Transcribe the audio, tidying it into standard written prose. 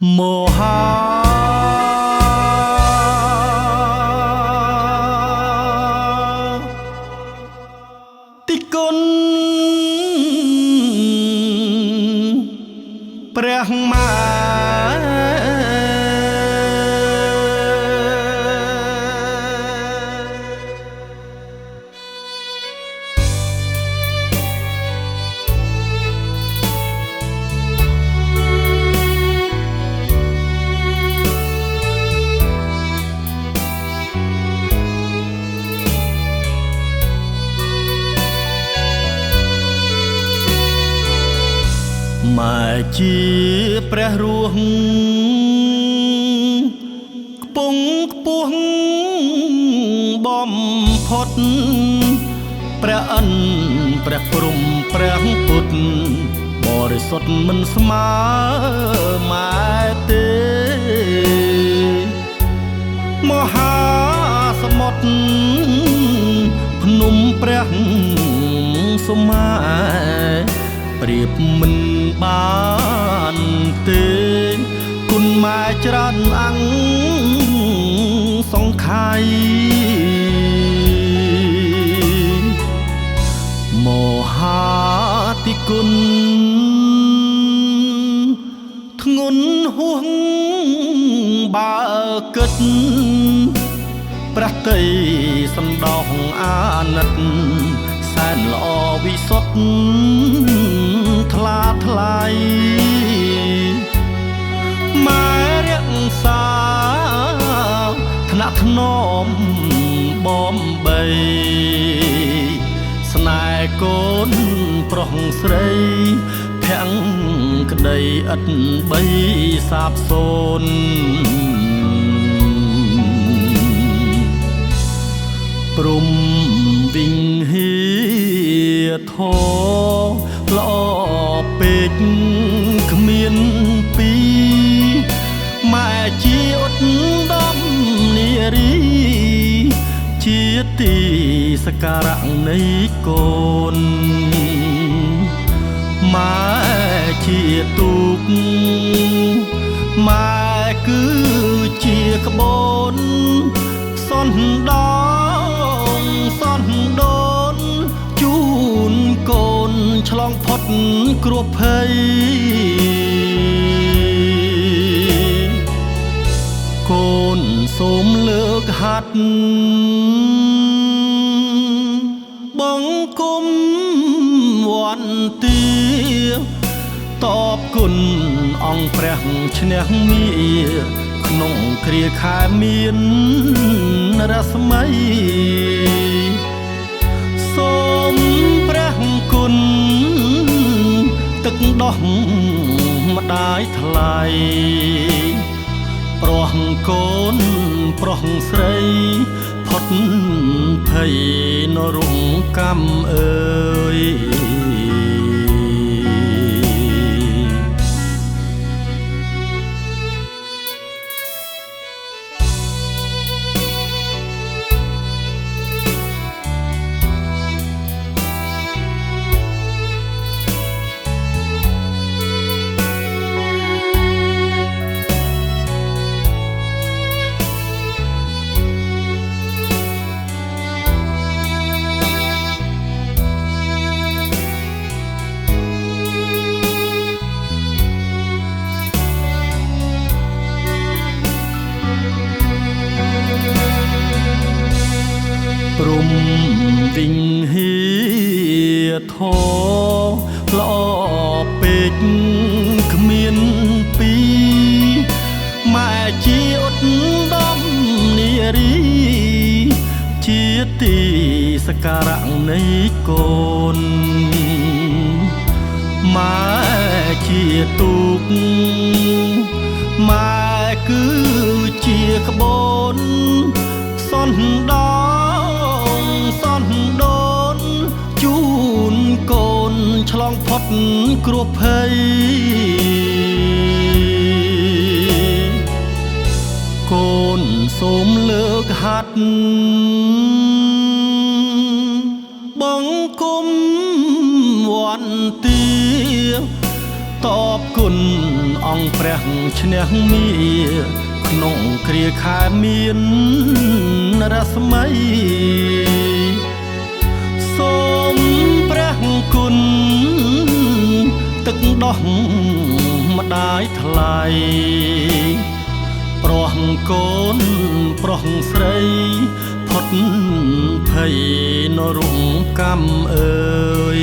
mồ ha tích cônព្រះម៉ែម៉ែជាព្រះរស់ខ្ពង់ខ្ពស់បំផុតព្រះអិនព្រះព្រំព្រះពុទ្ធបរិសុទ្ធមិនស្មើម៉ែទេមហាសមុទ្រភ្នំព្រះសុមាប្រៀបមិនបានទេគុណម៉ែច្រើនអង្គសង្ខ័យមហាតិគុណធ្ងន់ហួងបើគិតព្រះតីសន្តោសអាណិតសែនល្អវិសុទ្ធថ្លាថ្លៃម៉ែរក្សាថ្នាក់ថ្នមបំបីស្នេហ៍កូនប្រុសស្រីភាំងក្តីឥតបីសាបសូន្យព្រំវិញហៀធល្អពេកគ្មានពីម៉ែជាឧត្តមនារីជាទីសក្ការៈនៃកូនម៉ែជាទូកម៉ែគឺជាក្បូនសន្តំសន្ដូនជូនកូនឆ្លងផុតគ្រោះភ័យកូនសូមលើកហាត់បង្គំវន្ទាតបគុណអង្គព្រះឈ្នះមាក្នុងគ្រាខែមានរស្មីសូមព្រះគុណទឹកដោះម្ដាយថ្លៃប្រោះកូនប្រុសស្រីផុតភ័យនរងកម្មអើយព្រំវិញហៀធល្អពេកគ្មានពីម៉ែជាឧត្តមនារីជាទីសក្ការៈនៃកូនម៉ែជាទូកម៉ែគឺជាក្បូនសន្តំសន្ដូនជូនកូនឆ្លងផុតគ្រោះភ័យកូនសូមលើកហាត់បង្គំវន្ទាតបគុណ អង្គព្រះឈ្នះមាក្នុងគ្រាខែមានរស្មីសូមព្រះគុណទឹកដោះម្ដាយថ្លៃប្រោះកូនប្រុសស្រីផុតភ័យនរងកម្មអើយ